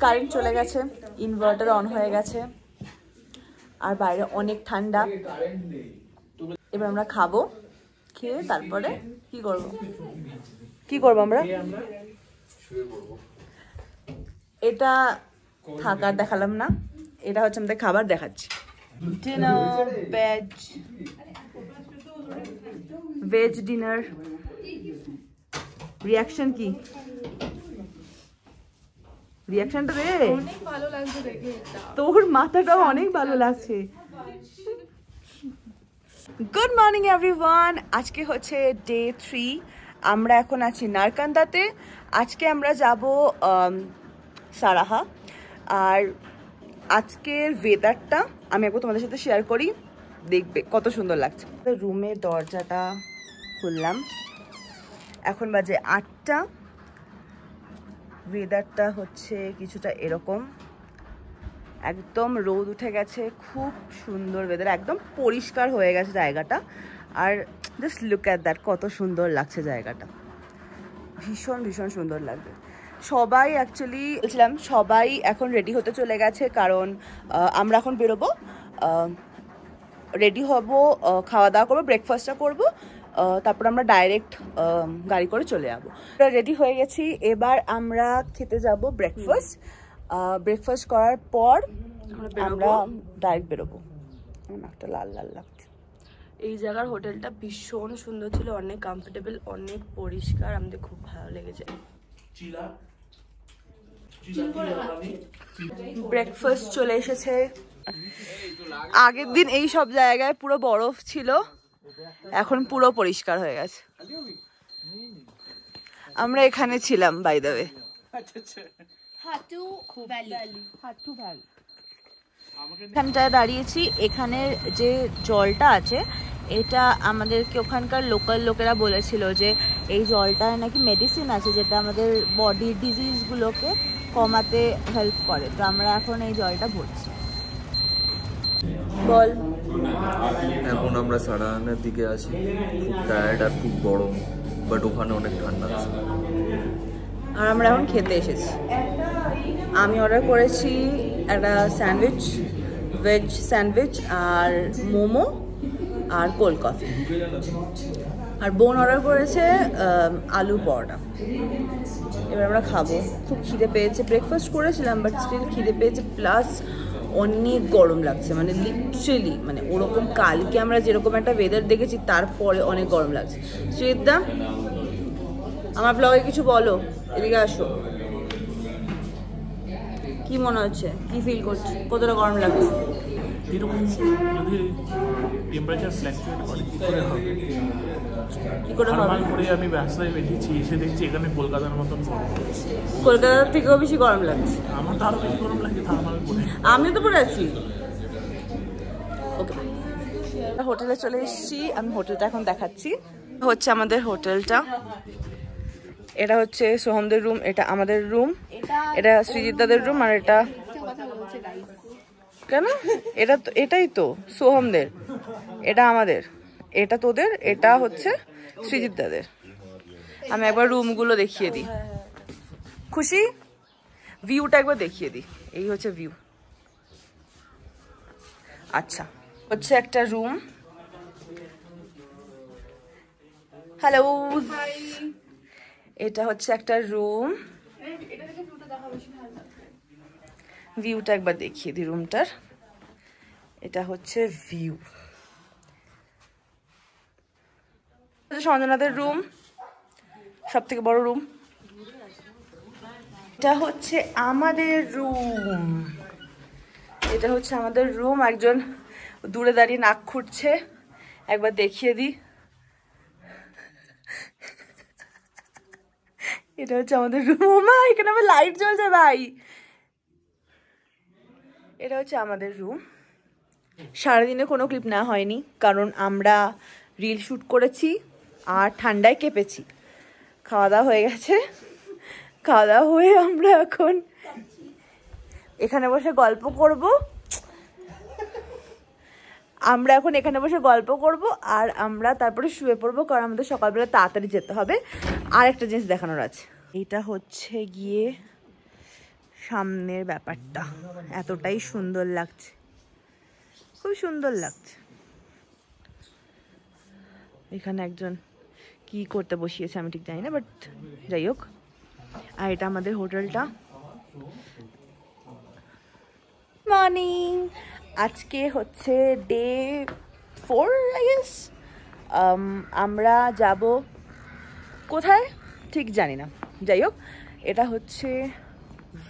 Current চলে গেছে, inverter on হয়ে গেছে, আর বাইরে অনেক ঠান্ডা। এবার আমরা খাবো, খেয়ে তারপরে কি করবো আমরা? এটা থাকার দেখালাম না, এটা হচ্ছে আমাদের খাবার দেখাচ্ছি। Dinner, veg dinner. রিয়াকশন কি? রিয়াকশনটা দে। অনেক ভালো লাগছে দেখে, তোর মাথাটাও অনেক ভালো লাগছে। গুড মর্নিং এভরিওয়ান, আজকে হচ্ছে ডে 3। আমরা এখন আছি নারকান্দাতে। আজকে আমরা যাব সারাহা। আর আজকের ওয়েদারটা আমি একবার তোমাদের সাথে শেয়ার করি, দেখবে কত সুন্দর লাগছে। রুমের দরজাটা খুললাম, এখন বাজে 8টা। ওয়েদারটা হচ্ছে কিছুটা এরকম, একদম রোদ উঠে গেছে, খুব সুন্দর ওয়েদার, একদম পরিষ্কার হয়ে গেছে জায়গাটা। আর জাস্ট লুক অ্যাট দ্যাট, কত সুন্দর লাগছে জায়গাটা, ভীষণ ভীষণ সুন্দর লাগবে। সবাই অ্যাকচুয়ালি বলছিলাম, সবাই এখন রেডি হতে চলে গেছে, কারণ আমরা এখন বেরোবো, রেডি হব, খাওয়া দাওয়া করবো, ব্রেকফাস্টটা করবো, তারপর আমরা ডাইরেক্ট গাড়ি করে চলে যাবো। রেডি হয়ে গেছি, এবার আমরা খেতে যাব ব্রেকফাস্ট। ব্রেকফাস্ট করার পর আমরা ডাইরেক্ট বেরোবো। একটা লাল লাল লাগছে। এই জায়গার হোটেলটা ভীষণ সুন্দর ছিল, অনেক কমফোর্টেবল, অনেক পরিষ্কার, আমাদের খুব ভালো লেগেছে। ব্রেকফাস্ট চলে এসেছে। আগের দিন এই সব জায়গায় পুরো বরফ ছিল, এখন পুরো পরিষ্কার হয়ে গেছে। আমরা এখানে ছিলাম বাই দ্য ওয়ে, এখানটায় দাঁড়িয়েছি। এখানে যে জলটা আছে, এটা আমাদেরকে ওখানকার লোকাল লোকেরা বলেছিল যে এই জলটায় নাকি মেডিসিন আছে, যেটা আমাদের বডির ডিজিজগুলোকে কমাতে হেল্প করে। তো আমরা এখন এই জলটা ভরছি। বল। এখন আমরা সারাহানের দিকে আছি, খুব টায়ার্ড আর খুব গরম, বাট ওখানে অনেক ঠান্ডা আছে। আর আমরা এখন খেতে এসেছি। আমি অর্ডার করেছি একটা স্যান্ডউইচ, ভেজ স্যান্ডউইচ, আর মোমো আর কোল্ড কফি। আর বোন অর্ডার করেছে আলু পরোটা। এবার আমরা খাবো। খুব খিদে পেয়েছে, ব্রেকফাস্ট করেছিলাম বাট স্টিল খিদে পেয়েছে, প্লাস অনেক গরম লাগছে, মানে লিটারেলি, মানে ওরকম কালকে আমরা যেরকম একটা ওয়েদার দেখেছি তারপরে অনেক গরম লাগছে। শ্রীদা, আমার ব্লগে কিছু বলো, এদিকে আসো। কি মনে হচ্ছে, কি ফিল করছো, কতটা গরম লাগছে? এরকম যদি টেম্পারেচার ফ্ল্যাকচুয়েট করে কি করে হবে? কি করে হবে? করে আমি ব্যবসায় বেরিয়েছি, এসে দেখছি এখানে কলকাতার মতন গরম। কলকাতার থেকেও বেশি গরম লাগছে। আমার তো আরো বেশি গরম লাগছে, থার্মাল পরে। আমি তো পরে আছি। ওকে, হোটেলে চলে এসেছি। আমি হোটেলটা এখন দেখাচ্ছি। হচ্ছে আমাদের হোটেলটা, এটা হচ্ছে সোহমদের রুম, এটা আমাদের রুম, এটা সৃজিতাদের রুম, আর এটা কেন, এটা তো এটাই তো সোহমদের, এটা আমাদের, এটা তোদের, এটা হচ্ছে সৃজিতাদের। আমি একবার রুমগুলো দেখিয়ে দিই। খুশি, ভিউটা একবার দেখিয়ে দিই। এই হচ্ছে ভিউ। আচ্ছা, হচ্ছে একটা রুম। হ্যালো, এটা হচ্ছে একটা রুম। ভিউটা একবার দেখিয়ে দিই রুমটার। এটা হচ্ছে ভিউ। সঞ্জনাদের রুম, সব থেকে বড় রুম। এটা হচ্ছে আমাদের রুম, এটা হচ্ছে আমাদের রুম। একজন দূরে দাঁড়িয়ে নাক খুঁটছে, একবার দেখিয়ে দিই। এটা হচ্ছে আমাদের রুম। ও মা, এখানে আমার লাইট জ্বলছে ভাই। এটা হচ্ছে আমাদের রুম। সারাদিনে কোনো ক্লিপ নেওয়া হয়নি, কারণ আমরা রিল শ্যুট করেছি আর ঠান্ডায় কেঁপেছি। খাওয়া দাওয়া হয়ে গেছে, খাওয়া দাওয়া হয়ে আমরা এখন এখানে বসে গল্প করব। আর আমরা তারপরে শুয়ে পড়বো, কারণ আমাদের সকালবেলা তাড়াতাড়ি যেতে হবে। আর একটা জিনিস দেখানোর আছে, এটা হচ্ছে গিয়ে সামনের ব্যাপারটা এতটাই সুন্দর লাগছে, খুব সুন্দর লাগছে। এখানে একজন কি করতে বসিয়েছে আমি ঠিক জানি না, বাট যাই হোক। আর এটা আমাদের হোটেলটা। মর্নিং, আজকে হচ্ছে ডে 4 আই গেস। আমরা যাব কোথায় ঠিক জানি না, যাই হোক। এটা হচ্ছে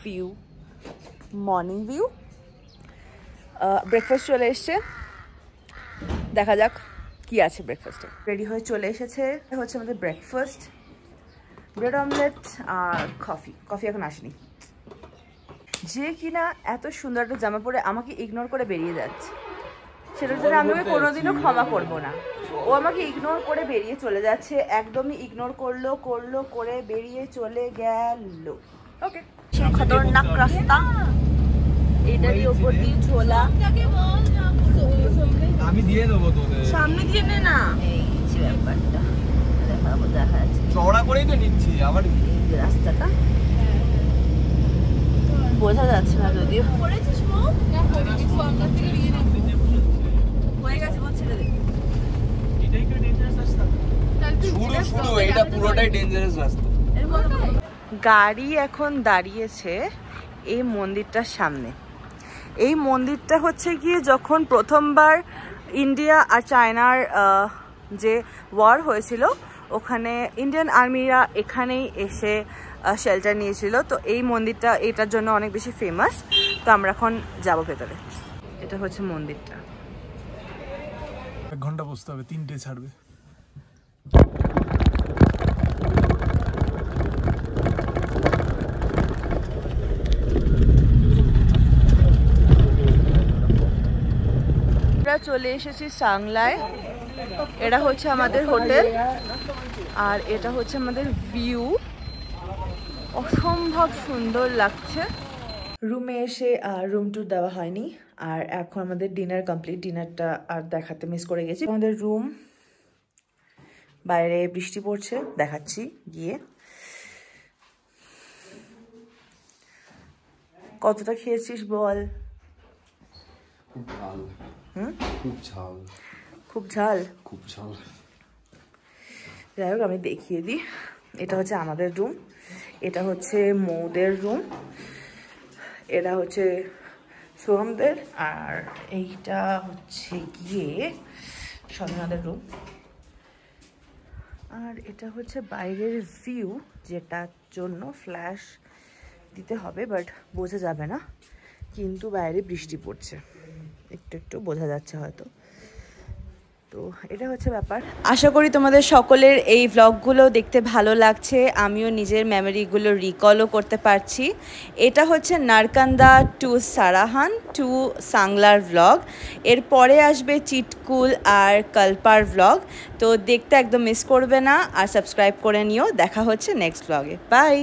ভিউ, মর্নিং ভিউ। ব্রেকফাস্ট চলে এসছে, দেখা যাক কি আছে ব্রেকফাস্টে। রেডি হয়ে চলে এসেছে, হচ্ছে আমাদের ব্রেকফাস্ট, ব্রেড অমলেট আর কফি এখন আসেনি। যে কিনা এত সুন্দর একটা জামা পরে আমাকে ইগনোর করে বেরিয়ে যাচ্ছে, সেটার জন্য আমি ওকে কোনোদিনও ক্ষমা করবো না। ও আমাকে ইগনোর করে বেরিয়ে চলে যাচ্ছে, একদমই ইগনোর করে বেরিয়ে চলে গেল। ওকে, খতরনাক রাস্তা, এটারই ওপর দিয়ে ঝোলা। আমি দিয়ে দেবো তোদের, সামনে দিয়ে নে না। এই যে ব্যাপারটা দেখাবো, দেখা যাচ্ছে চওড়া করেই তো নিচ্ছি। আবার রাস্তাটা বোঝা যাচ্ছে না যদিও। শুরু এটা পুরোটাই ডেঞ্জারাস রাস্তা। গাড়ি এখন দাঁড়িয়েছে এই মন্দিরটার সামনে। এই মন্দিরটা হচ্ছে গিয়ে যখন প্রথমবার ইন্ডিয়া আর চায়নার যে ওয়ার হয়েছিল, ওখানে ইন্ডিয়ান আর্মিরা এখানেই এসে শেল্টার নিয়েছিল। তো এই মন্দিরটা এটার জন্য অনেক বেশি ফেমাস। তো আমরা এখন যাবো ভেতরে। এটা হচ্ছে মন্দিরটা। 1 ঘন্টা বসতে হবে, 3টে ছাড়বে। চলে এসেছি সাংলায়। এটা হচ্ছে আমাদের হোটেল আর এটা হচ্ছে আমাদের ভিউ, অসম্ভব সুন্দর লাগছে। রুমে এসে রুম ট্যুর দেওয়া হয়নি, আর এখন আমাদের ডিনার কমপ্লিট। ডিনারটা আর দেখাতে মিস করে গেছি। আমাদের রুম, বাইরে বৃষ্টি পড়ছে, দেখাচ্ছি গিয়ে। কতটা খেয়েছিস বল? খুব ঝাল। খুব ঝাল। যাই হোক, আমি দেখিয়ে দিই। এটা হচ্ছে আমাদের রুম, এটা হচ্ছে মৌদের রুম, এটা হচ্ছে সোহমদের, আর এইটা হচ্ছে গিয়ে স্বর্ণাদের রুম। আর এটা হচ্ছে বাইরের ভিউ, যেটার জন্য ফ্ল্যাশ দিতে হবে, বাট বোঝা যাবে না। কিন্তু বাইরে বৃষ্টি পড়ছে, একটু বোঝা যাচ্ছে হয়তো। তো এটা হচ্ছে ব্যাপার। আশা করি তোমাদের সকলের এই ভ্লগগুলো দেখতে ভালো লাগছে, আমিও নিজের মেমোরিগুলো রিকলও করতে পারছি। এটা হচ্ছে নারকান্দা টু সারাহান টু সাংলার ভ্লগ। এরপরে আসবে চিটকুল আর কল্পার ভ্লগ। তো দেখতে একদম মিস করবে না, আর সাবস্ক্রাইব করে নিও। দেখা হচ্ছে নেক্সট ভ্লগে। বাই।